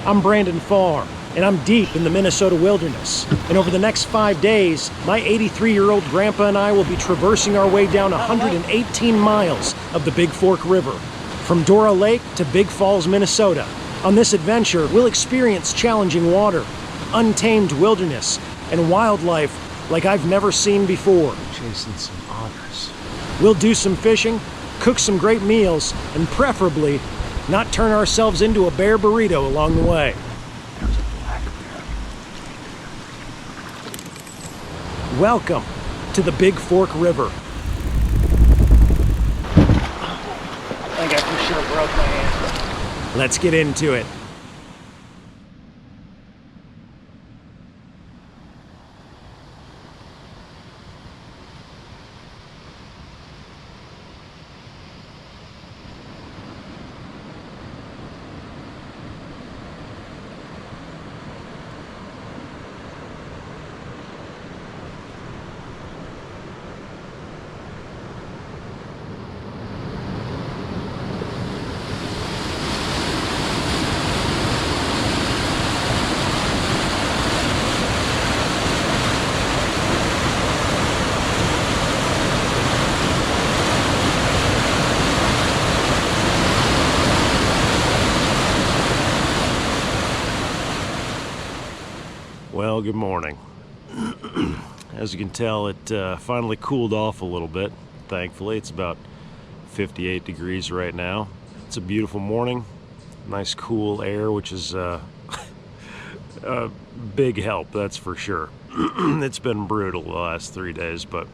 I'm Brandon Farr, and I'm deep in the Minnesota wilderness. And over the next 5 days, my 83-year-old grandpa and I will be traversing our way down 118 miles of the Big Fork River, from Dora Lake to Big Falls, Minnesota. On this adventure, we'll experience challenging water, untamed wilderness, and wildlife like I've never seen before. Chasing some otters. We'll do some fishing, cook some great meals, and preferably not turn ourselves into a bear burrito along the way. There's a black bear. Welcome to the Big Fork River. I think I for sure broke my hand. Let's get into it. Well, good morning. As you can tell, it finally cooled off a little bit, thankfully. It's about 58 degrees right now. It's a beautiful morning. Nice cool air, which is a big help, that's for sure. It's been brutal the last 3 days, but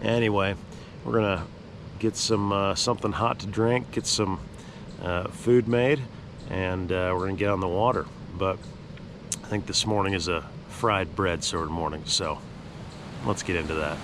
anyway, we're gonna get some something hot to drink, get some food made, and we're gonna get on the water. But I think this morning is a fried bread sort of morning, so let's get into that.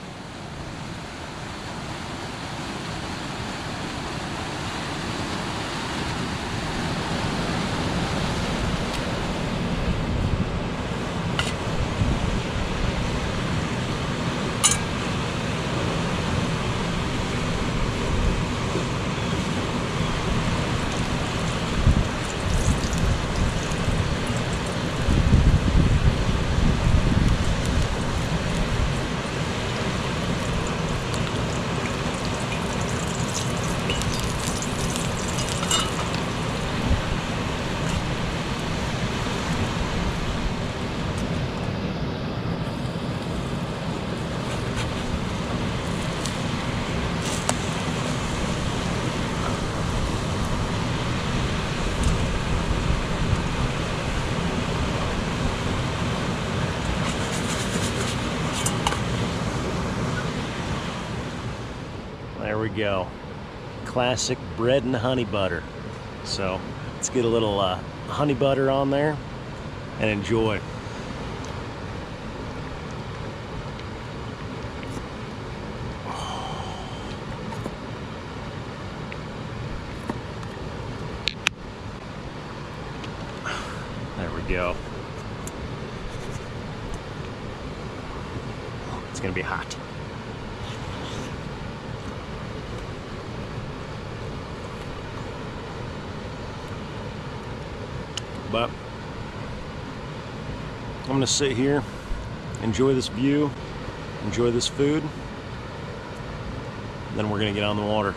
There we go. Classic bread and honey butter. So let's get a little honey butter on there and enjoy. There we go. It's gonna be hot. But I'm gonna sit here, enjoy this view, enjoy this food, and then we're gonna get on the water.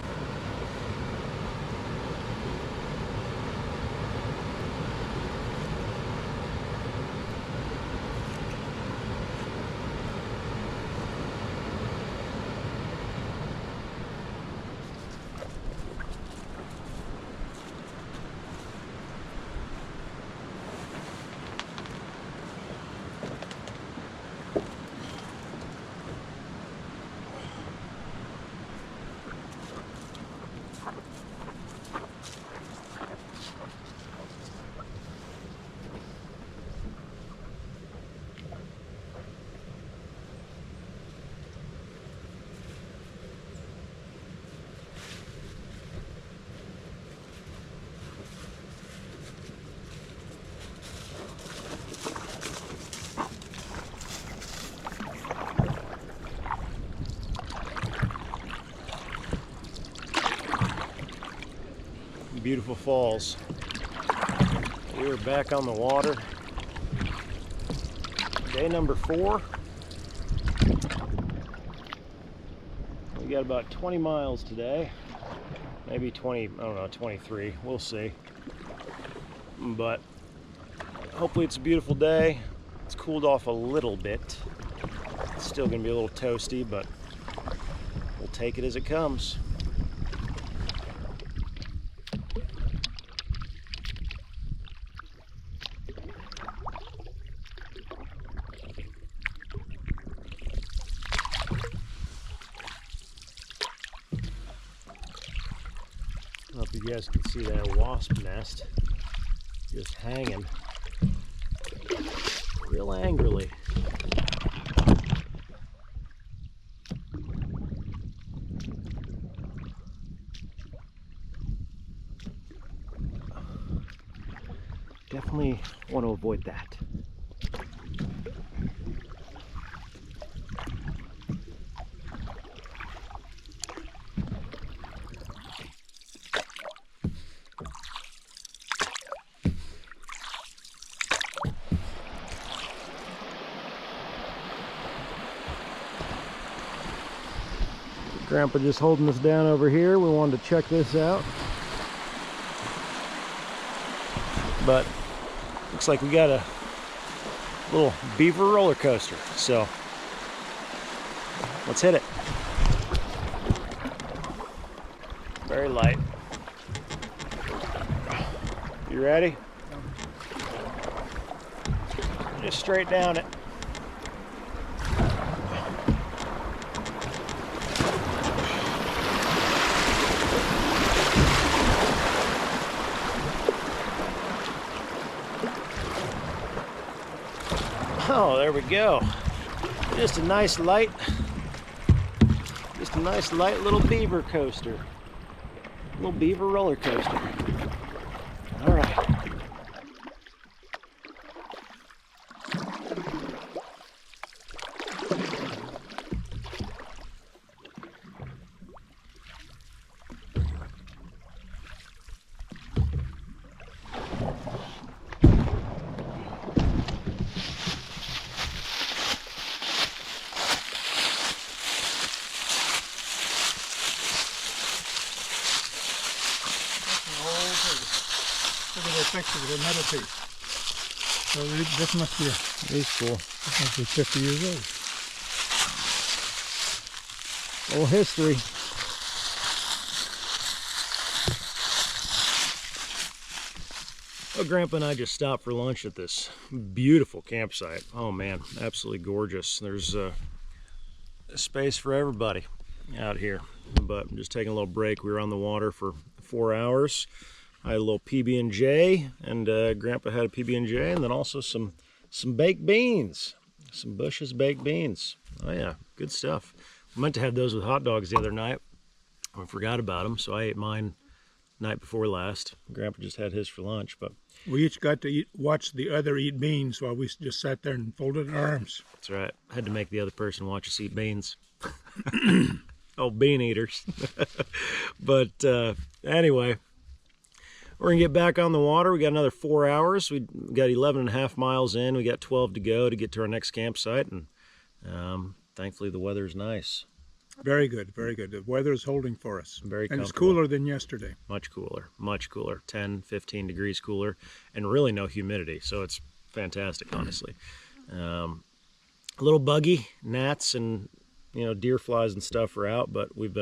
Beautiful falls. We We are back on the water. Day number 4. We got about 20 miles today. Maybe 20, I don't know, 23. We'll see. But hopefully it's a beautiful day. It's cooled off a little bit. It's still gonna be a little toasty, but we'll take it as it comes. I don't know if you guys can see that wasp nest just hanging real angrily. Definitely want to avoid that. Grandpa just holding us down over here. We wanted to check this out. But looks like we got a little beaver roller coaster. So let's hit it. Very light. You ready? Just straight down it. Oh, there we go. Just a nice light little beaver coaster. Little beaver roller coaster. All right. Look at the picture of the metal piece. So this must be He's cool. this must be 50 years old. Old history. Well, Grandpa and I just stopped for lunch at this beautiful campsite. Oh man, absolutely gorgeous. There's a space for everybody out here. But I'm just taking a little break. We were on the water for 4 hours. I had a little PB&J, and Grandpa had a PB&J, and then also some baked beans, some Bush's baked beans. Oh yeah, good stuff. I meant to have those with hot dogs the other night. I forgot about them, so I ate mine night before last. Grandpa just had his for lunch, but We each got to watch the other eat beans while we just sat there and folded our arms. that's right. I had to make the other person watch us eat beans. Oh, bean eaters. But anyway, we're gonna get back on the water. We got another 4 hours. We got 11.5 miles in. We got 12 to go to get to our next campsite, and thankfully the weather's nice. Very good, very good. The weather is holding for us. Very and it's comfortable. cooler than yesterday. Much cooler, 10, 15 degrees cooler, and really no humidity, so it's fantastic, honestly. A little buggy, gnats and deer flies and stuff are out, but we've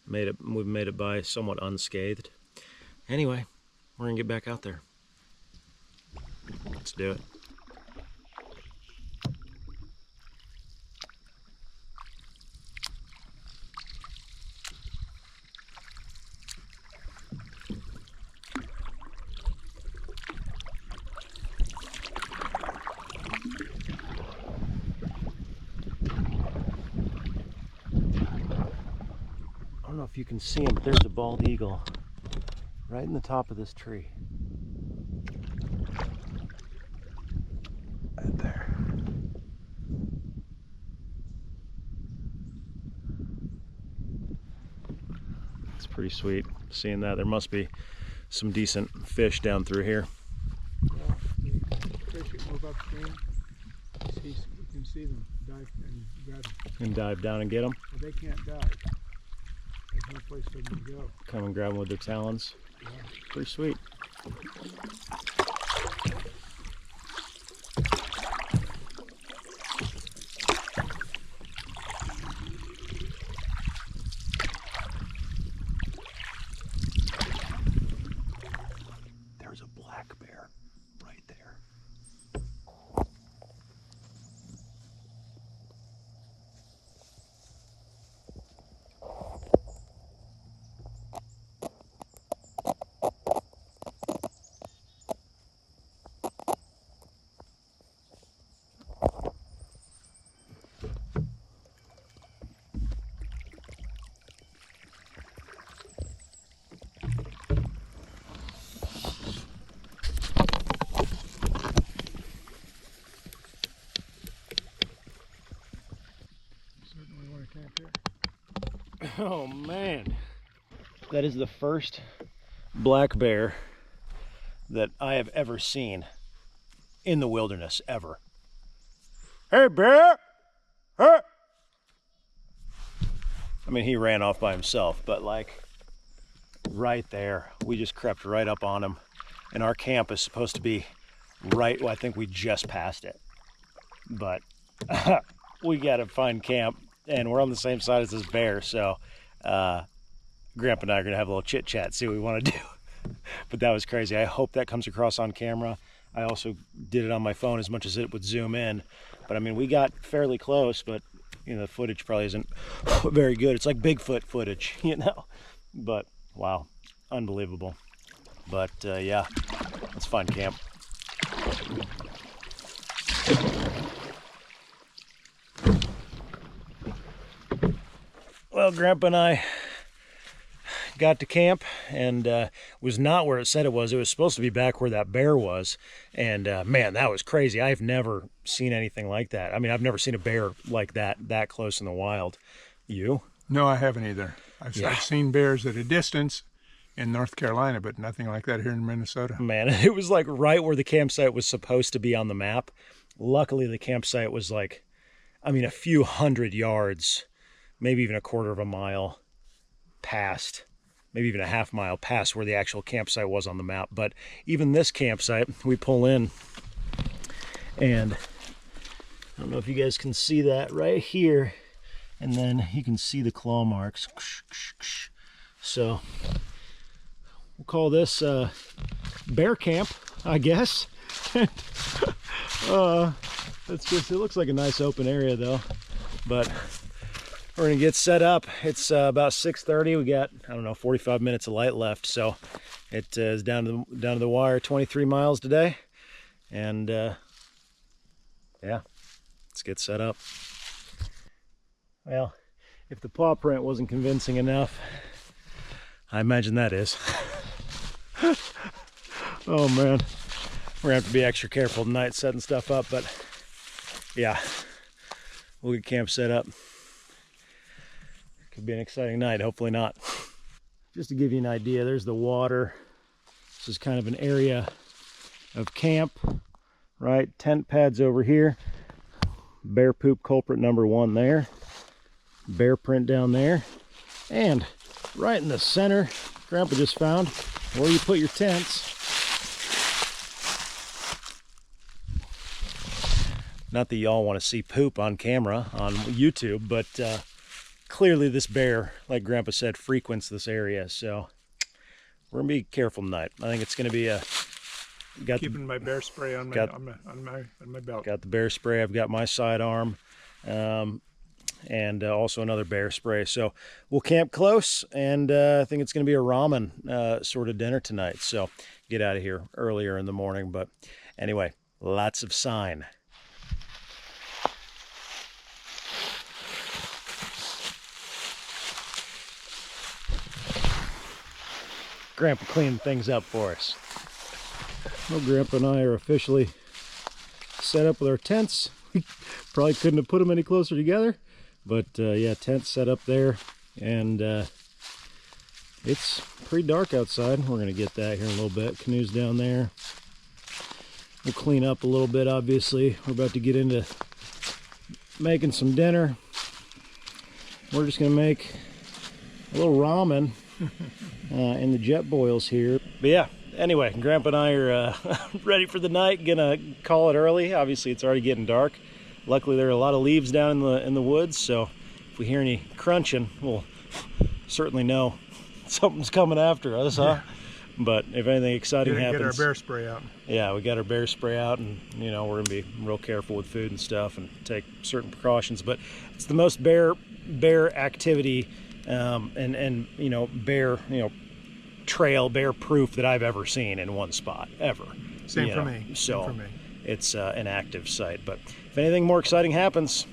made it by somewhat unscathed. Anyway, we're gonna get back out there. Let's do it. I don't know if you can see him, but there's a bald eagle right in the top of this tree. Right there. It's pretty sweet seeing that. There must be some decent fish down through here. fish that move upstream, we can see them dive and grab them. And dive down and get them. But they can't dive. There's no place for them to go. Come and grab them with their talons. Yeah. Pretty sweet. There's a black bear right there. Certainly want to camp here. Oh man, that is the first black bear that I have ever seen in the wilderness, ever. Hey bear! Hey! I mean, he ran off by himself, but like right there, we just crept right up on him. And our camp is supposed to be right, well, I think we just passed it. But we gotta find camp, and we're on the same side as this bear, so Grandpa and I are gonna have a little chit chat, see what we want to do. But that was crazy. I hope that comes across on camera. I also did it on my phone as much as it would zoom in. But I mean, we got fairly close, but you know, the footage probably isn't very good. It's like Bigfoot footage, you know. But wow, unbelievable. But yeah, let's find camp. Well, Grandpa and I got to camp, and was not where it said it was. It was supposed to be back where that bear was. And man, that was crazy. I've never seen anything like that. I mean, I've never seen a bear like that close in the wild. You? No, I haven't either. I've Yeah. seen bears at a distance in North Carolina, but nothing like that here in Minnesota. Man, it was like right where the campsite was supposed to be on the map. Luckily, the campsite was like, I mean, a few hundred yards, maybe even a quarter of a mile past, maybe even a half mile past where the actual campsite was on the map. But even this campsite, we pull in, and I don't know if you guys can see that right here, and then you can see the claw marks. So we'll call this bear camp, I guess. That's just, it looks like a nice open area though. But we're gonna get set up. It's about 6:30. We got, I don't know, 45 minutes of light left. So it is down to the wire, 23 miles today. And yeah, let's get set up. Well, if the paw print wasn't convincing enough, I imagine that is. Oh man, we're gonna have to be extra careful tonight setting stuff up, but yeah, we'll get camp set up. Could be an exciting night, hopefully not. Just to give you an idea, there's the water. This is kind of an area of camp, right? Tent pads over here. Bear poop culprit number 1 there. Bear print down there. And right in the center, Grandpa just found where you put your tents. Not that y'all want to see poop on camera on YouTube, but clearly this bear, like Grandpa said, frequents this area, so we're gonna be careful tonight. I think it's gonna be a Keeping my bear spray on my belt. Got the bear spray. I've got my sidearm, and also another bear spray. So we'll camp close, and I think it's gonna be a ramen sort of dinner tonight. So get out of here earlier in the morning. But anyway, lots of sign. Grandpa cleaning things up for us. Well, Grandpa and I are officially set up with our tents. We probably couldn't have put them any closer together, but yeah, tents set up there, and it's pretty dark outside. We're gonna get that here in a little bit. Canoes down there. We'll clean up a little bit, obviously. We're about to get into making some dinner. We're just gonna make a little ramen in the jet boils here. But yeah, anyway, Grandpa and I are ready for the night. Gonna call it early. Obviously, it's already getting dark. Luckily, there are a lot of leaves down in the woods, so if we hear any crunching, we'll certainly know something's coming after us, huh? Yeah. But if anything exciting happens, get our bear spray out. Yeah, we got our bear spray out, and you know, we're gonna be real careful with food and stuff, and take certain precautions. But it's the most bear activity, and you know, bear trail, bear proof that I've ever seen in one spot ever. Same for me. So Same for me. It's an active site. But if anything more exciting happens,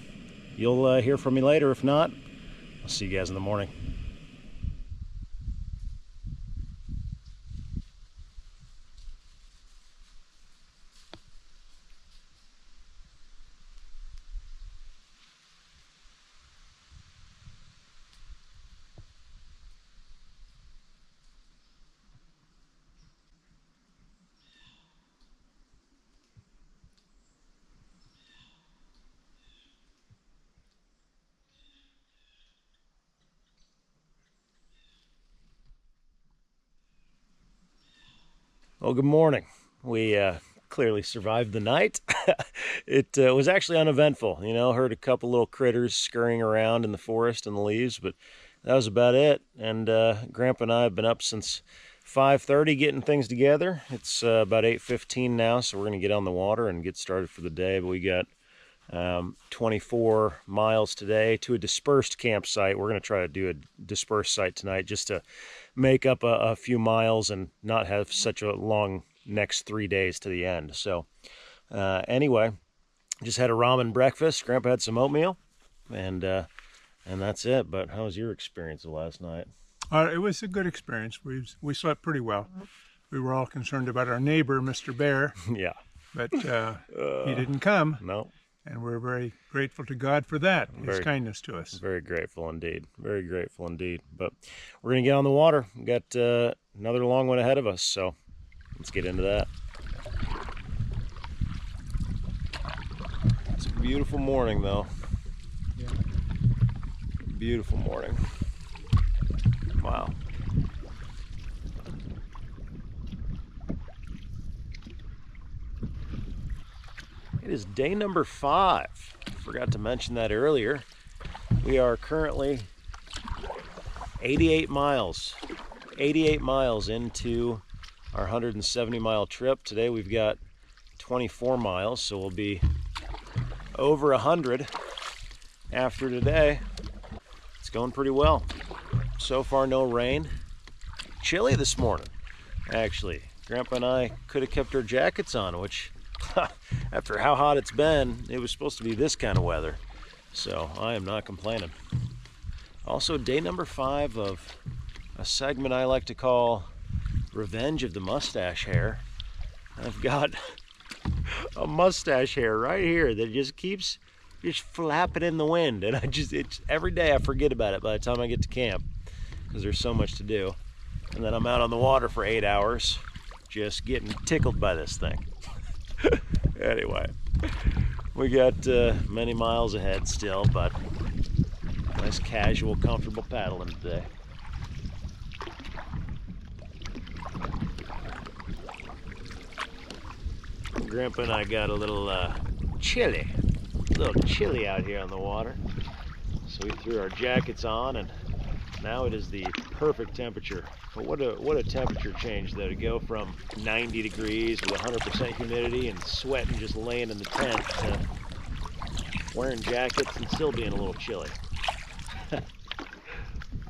you'll hear from me later. If not, I'll see you guys in the morning. Well, good morning. We clearly survived the night. It was actually uneventful. You know, heard a couple little critters scurrying around in the forest and the leaves, but that was about it. And Grandpa and I have been up since 5:30 getting things together. It's about 8:15 now, so we're going to get on the water and get started for the day. But we got 24 miles today to a dispersed campsite. We're going to try to do a dispersed site tonight just to make up a few miles and not have such a long next 3 days to the end. So anyway, just had a ramen breakfast. Grandpa had some oatmeal, and that's it. But how was your experience of last night? It was a good experience. We slept pretty well. We were all concerned about our neighbor, Mr. Bear. Yeah. But he didn't come. No. And we're very grateful to God for that, his kindness to us. Very grateful indeed. Very grateful indeed. But we're going to get on the water. We've got another long one ahead of us, so let's get into that. It's a beautiful morning, though. Yeah. Beautiful morning. Wow. It is day number 5. Forgot to mention that earlier. We are currently 88 miles into our 170-mile trip. Today we've got 24 miles, so we'll be over 100 after today. It's going pretty well. So far, no rain. Chilly this morning, actually. Grandpa and I could have kept our jackets on, which after how hot it's been, it was supposed to be this kind of weather. So I am not complaining. Also, day number 5 of a segment I like to call Revenge of the Mustache Hair. I've got a mustache hair right here that just keeps just flapping in the wind, and it's every day I forget about it by the time I get to camp because there's so much to do. And then I'm out on the water for 8 hours just getting tickled by this thing. Anyway, we got many miles ahead still, but nice casual, comfortable paddling today. Grandpa and I got a little chilly out here on the water, so we threw our jackets on, and now it is the perfect temperature. But what a temperature change though, to go from 90 degrees with 100% humidity and sweating just laying in the tent to wearing jackets and still being a little chilly.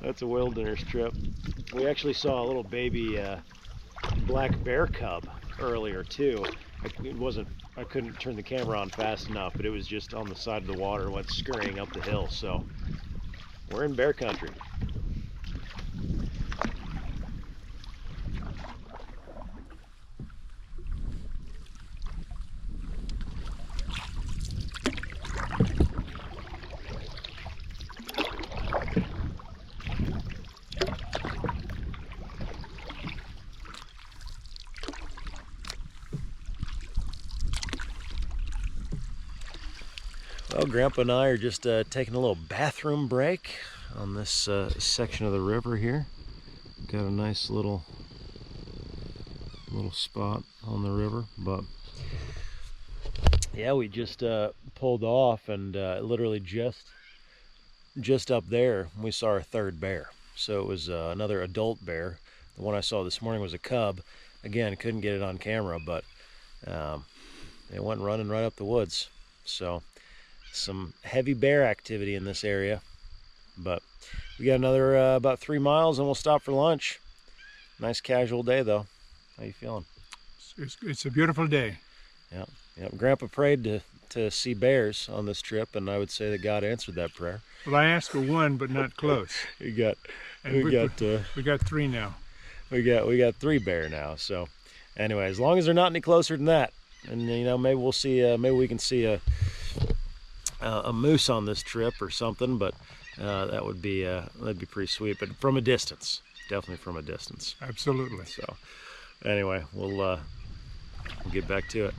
That's a wilderness trip. We actually saw a little baby black bear cub earlier too. I couldn't turn the camera on fast enough, but it was just on the side of the water and went scurrying up the hill. So we're in bear country. Well, Grandpa and I are just taking a little bathroom break on this section of the river here. Got a nice little spot on the river, but yeah, we just pulled off, and literally just up there we saw our third bear. So it was another adult bear. The one I saw this morning was a cub. Again, couldn't get it on camera, but it went running right up the woods. So some heavy bear activity in this area, but we got another about 3 miles and we'll stop for lunch. Nice casual day though. How you feeling? It's a beautiful day. Yeah. Grandpa prayed to see bears on this trip, and I would say that God answered that prayer. Well, I asked for one, but not close. we got 3 now. We got 3 bear now. So anyway, as long as they're not any closer than that, and you know, maybe we'll see. Maybe we can see a moose on this trip or something. But that'd be pretty sweet. But from a distance, definitely from a distance. Absolutely. So anyway, we'll get back to it.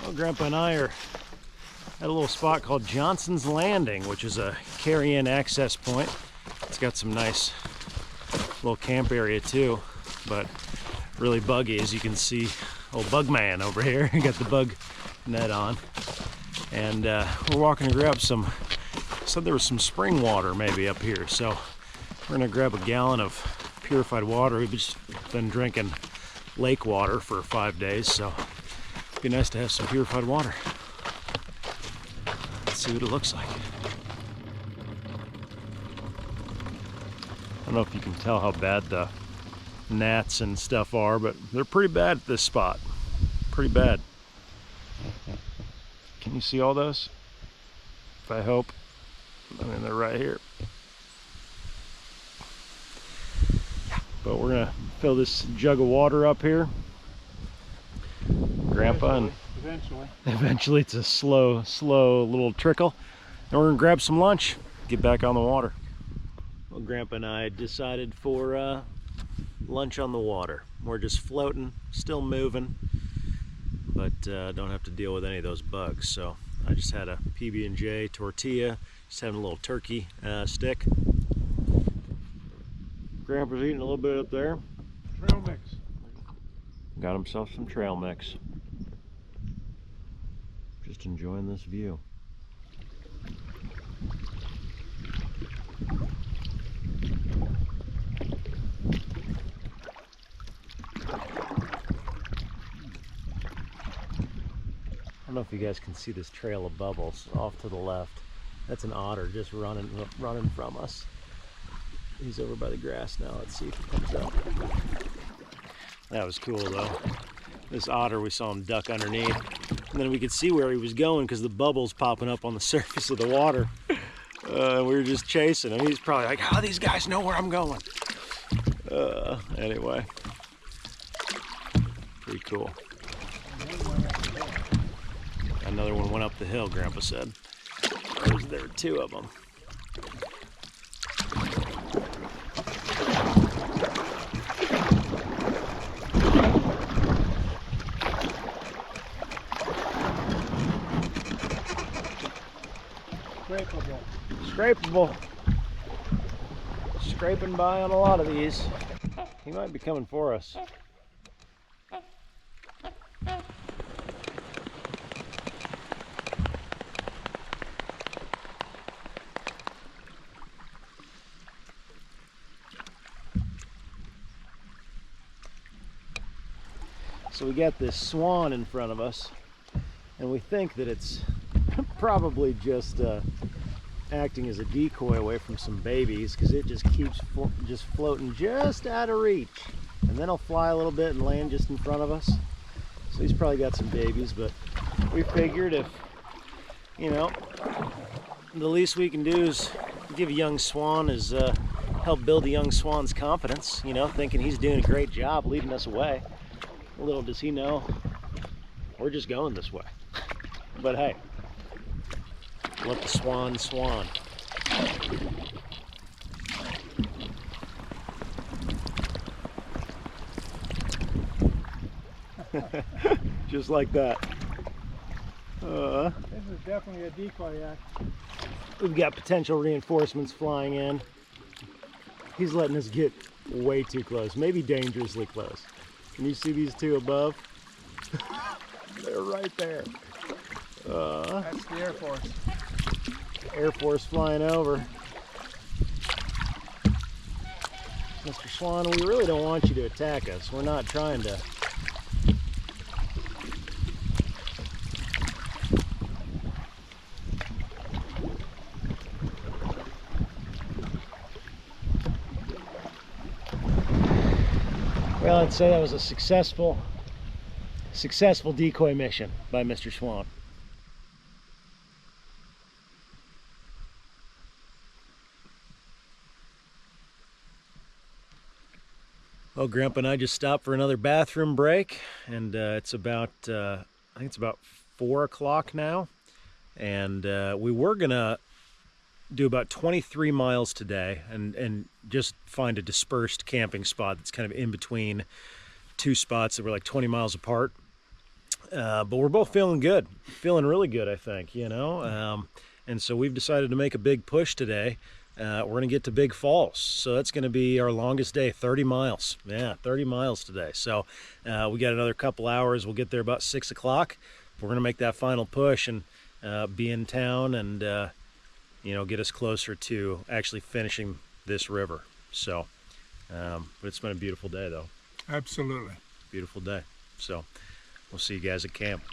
Well, Grandpa and I are at a little spot called Johnson's Landing, which is a carry-in access point. It's got some nice little camp area too, but really buggy, as you can see. Old Bug Man over here, got the bug net on, and we're walking to grab some. Said there was some spring water maybe up here, so we're gonna grab a gallon of purified water. We've just been drinking lake water for 5 days, so it'd be nice to have some purified water. Let's see what it looks like. I don't know if you can tell how bad the gnats and stuff are, but they're pretty bad at this spot. Pretty bad. Can you see all those? I hope. I mean, they're right here. But we're gonna fill this jug of water up here. Grandpa, and eventually it's a slow little trickle. And we're gonna grab some lunch, get back on the water. Well, Grandpa and I decided for lunch on the water. We're just floating, still moving, but don't have to deal with any of those bugs. So I just had a PB&J tortilla, just having a little turkey stick. Grandpa's eating a little bit up there. Trail mix. Got himself some trail mix. Just enjoying this view. I don't know if you guys can see this trail of bubbles off to the left. That's an otter just running from us. He's over by the grass now. Let's see if he comes up. That was cool though. This otter, we saw him duck underneath, and then we could see where he was going because the bubbles popping up on the surface of the water. We were just chasing him. He's probably like, "How do these guys know where I'm going?" Anyway, pretty cool. Another one went up the hill, Grandpa said. There were 2 of them. Scrapable. Scrapable. Scraping by on a lot of these. He might be coming for us. So we got this swan in front of us, and we think that it's probably just acting as a decoy away from some babies, because it just keeps just floating just out of reach, and then he'll fly a little bit and land just in front of us. So he's probably got some babies, but we figured if, you know, the least we can do is give a young swan is help build a young swan's confidence, you know, thinking he's doing a great job leading us away. Little does he know, we're just going this way. But hey, let the swan swan. Just like that. This is definitely a decoy act. We've got potential reinforcements flying in. He's letting us get way too close, maybe dangerously close. Can you see these two above? They're right there. That's the Air Force. Air Force flying over. Mr. Swan, we really don't want you to attack us. We're not trying to. Well, I'd say that was a successful decoy mission by Mr. Swan. Well, Grandpa and I just stopped for another bathroom break, and it's about, I think it's about 4 o'clock now, and we were gonna do about 23 miles today and just find a dispersed camping spot that's kind of in between two spots that were like 20 miles apart. But we're both feeling good, feeling really good, I think, you know. And so we've decided to make a big push today. We're gonna get to Big Falls, so that's gonna be our longest day, 30 miles. Yeah, 30 miles today. So we got another couple hours. We'll get there about 6 o'clock. We're gonna make that final push and be in town and you know, get us closer to actually finishing this river. So, but it's been a beautiful day, though. Absolutely. Beautiful day. So, we'll see you guys at camp.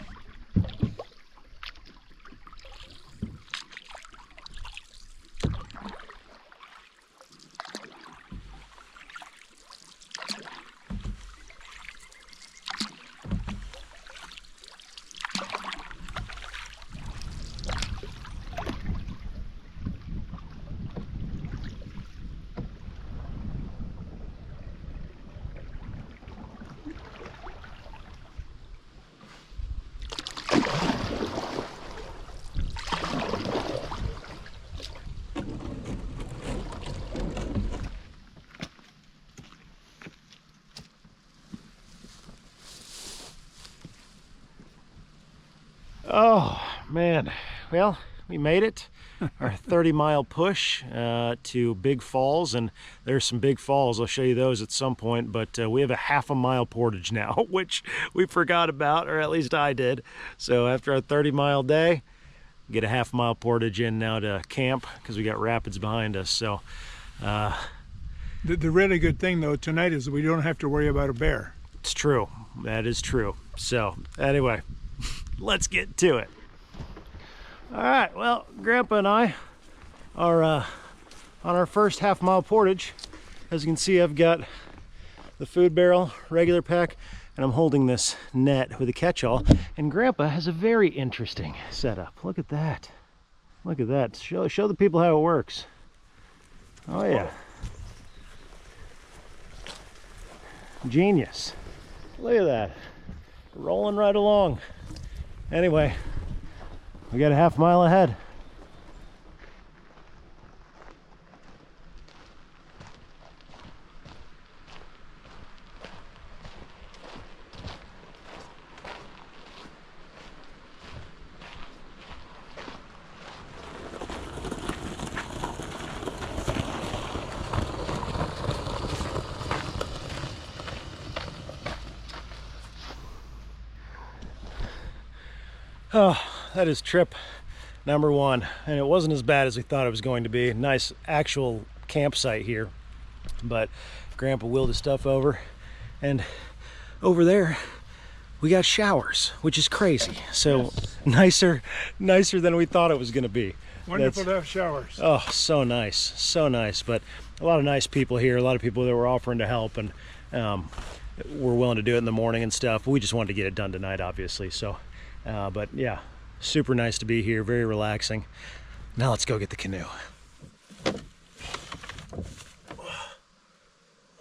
Oh man, well, we made it. Our 30-mile push to Big Falls, and there's some big falls. I'll show you those at some point, but we have a half-a-mile portage now, which we forgot about, or at least I did. So after our 30-mile day, get a half-mile portage in now to camp because we got rapids behind us. So the really good thing though tonight is we don't have to worry about a bear. It's true. That is true. So anyway, let's get to it. All right, well, Grandpa and I are on our first half-mile portage. As you can see, I've got the food barrel, regular pack, and I'm holding this net with a catch-all. And Grandpa has a very interesting setup. Look at that. Look at that. Show the people how it works. Oh yeah. Genius. Look at that. Rolling right along. Anyway, we got a half-mile ahead. Oh, that is trip number one, and it wasn't as bad as we thought it was going to be. Nice actual campsite here, but Grandpa wheeled his stuff over, and over there we got showers, which is crazy. So nicer than we thought it was going to be. Wonderful to have showers. Oh, so nice, so nice. But a lot of nice people here, a lot of people that were offering to help, and we're willing to do it in the morning and stuff. We just wanted to get it done tonight, obviously. So, but yeah, super nice to be here, very relaxing. Now let's go get the canoe.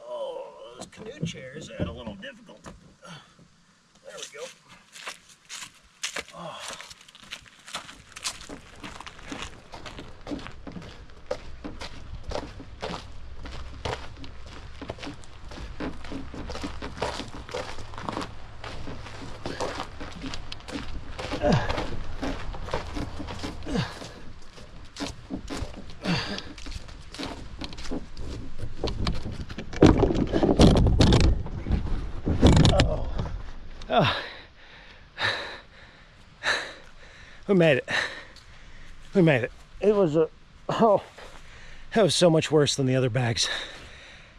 Oh, those canoe chairs are a little difficult. There we go. Oh. We made it. We made it. It was that was so much worse than the other bags.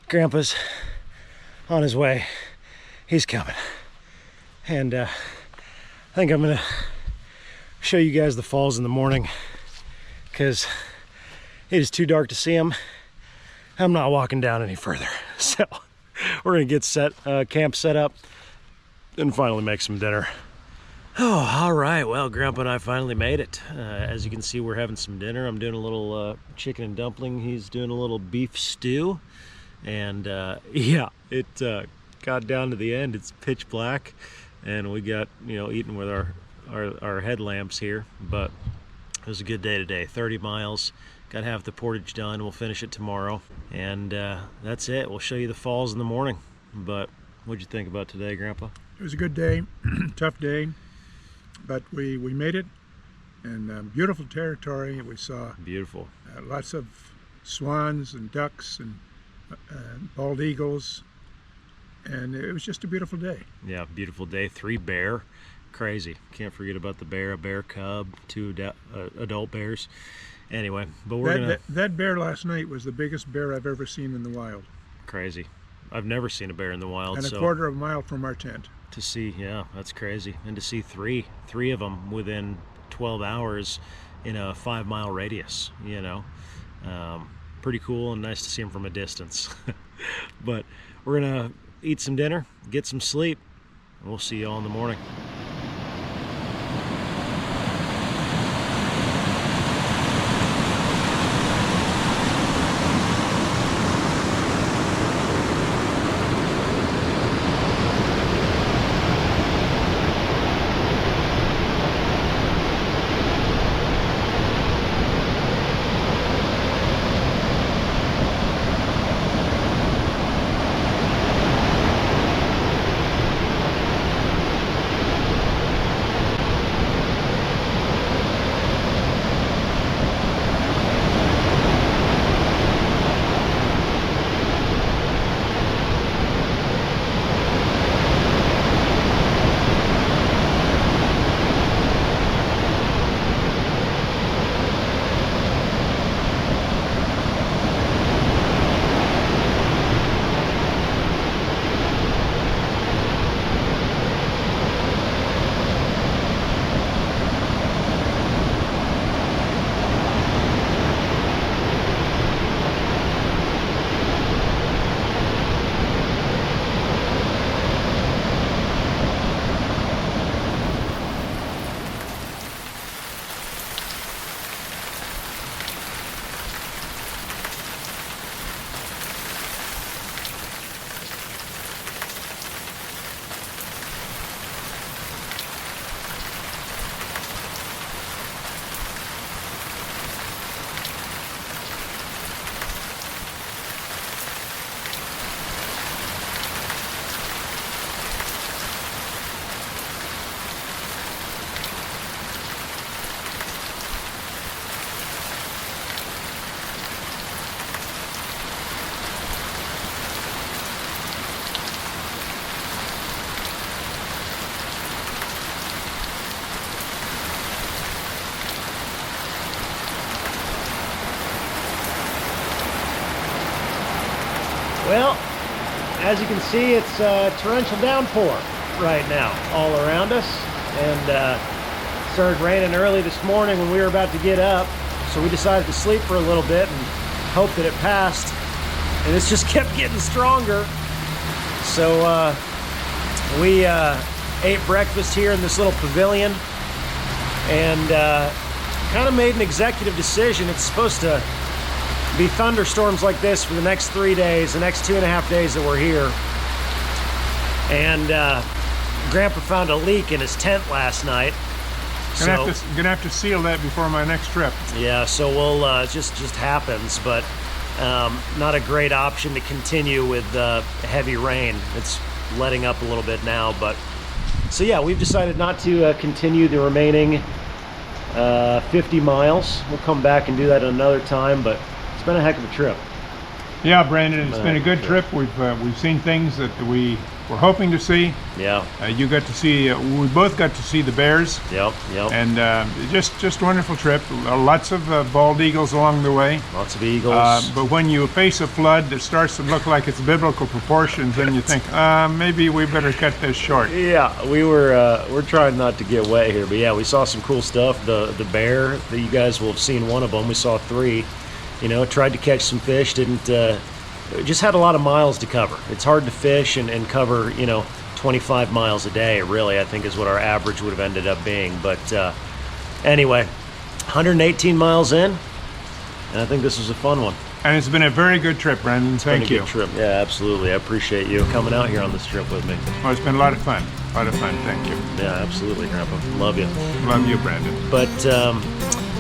Grandpa's on his way. He's coming. And I think I'm gonna show you guys the falls in the morning because it is too dark to see them. I'm not walking down any further. So we're gonna get camp set up and finally make some dinner. Oh, all right. Well, Grandpa and I finally made it. As you can see, we're having some dinner. I'm doing a little chicken and dumpling. He's doing a little beef stew. And yeah, it got down to the end. It's pitch black. And we got, eating with our headlamps here. But it was a good day today. 30 miles. Got half the portage done. We'll finish it tomorrow. And that's it. We'll show you the falls in the morning. But what'd you think about today, Grandpa? It was a good day, tough day, but we made it, and beautiful territory. We saw beautiful, lots of swans and ducks and bald eagles, and it was just a beautiful day. Yeah, beautiful day. 3 bear, crazy. Can't forget about the bear, a bear cub, 2 adult bears. Anyway, but that bear last night was the biggest bear I've ever seen in the wild. Crazy. I've never seen a bear in the wild. And a quarter of a mile from our tent. To see, yeah, that's crazy. And to see three of them within 12 hours in a 5-mile radius, pretty cool and nice to see them from a distance. But we're gonna eat some dinner, get some sleep, and we'll see you all in the morning. Well, as you can see, it's a torrential downpour. right now all around us, and started raining early this morning when we were about to get up, so we decided to sleep for a little bit and hope that it passed, and it's just kept getting stronger. So we ate breakfast here in this little pavilion, and kind of made an executive decision. It's supposed to be thunderstorms like this for the next 3 days, the next 2.5 days that we're here. And Grandpa found a leak in his tent last night. Gonna have to seal that before my next trip. Yeah, so we'll it just happens, but not a great option to continue with heavy rain. It's letting up a little bit now, but so yeah, we've decided not to continue the remaining 50 miles. We'll come back and do that another time, but it's been a heck of a trip. Yeah, Brandon, it's been a good trip. We've seen things that we were hoping to see. Yeah. You got to see. We both got to see the bears. Yep. And just a wonderful trip. Lots of bald eagles along the way. Lots of eagles. But when you face a flood that starts to look like it's biblical proportions, then you think, maybe we better cut this short. Yeah, we're trying not to get wet here, but yeah, we saw some cool stuff. The bear that you guys will have seen one of them. We saw 3. You know, tried to catch some fish, didn't. Just had a lot of miles to cover. It's hard to fish and cover, 25 miles a day, really, I think is what our average would have ended up being. But anyway, 118 miles in, and I think this was a fun one. And it's been a very good trip, Brandon. Thank you. Good trip. Yeah, absolutely. I appreciate you coming out here on this trip with me. Well, it's been a lot of fun. Thank you. Yeah, absolutely, Grandpa. Love you. Love you, Brandon. But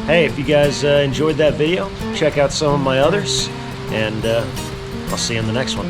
hey, if you guys enjoyed that video, check out some of my others, and I'll see you in the next one.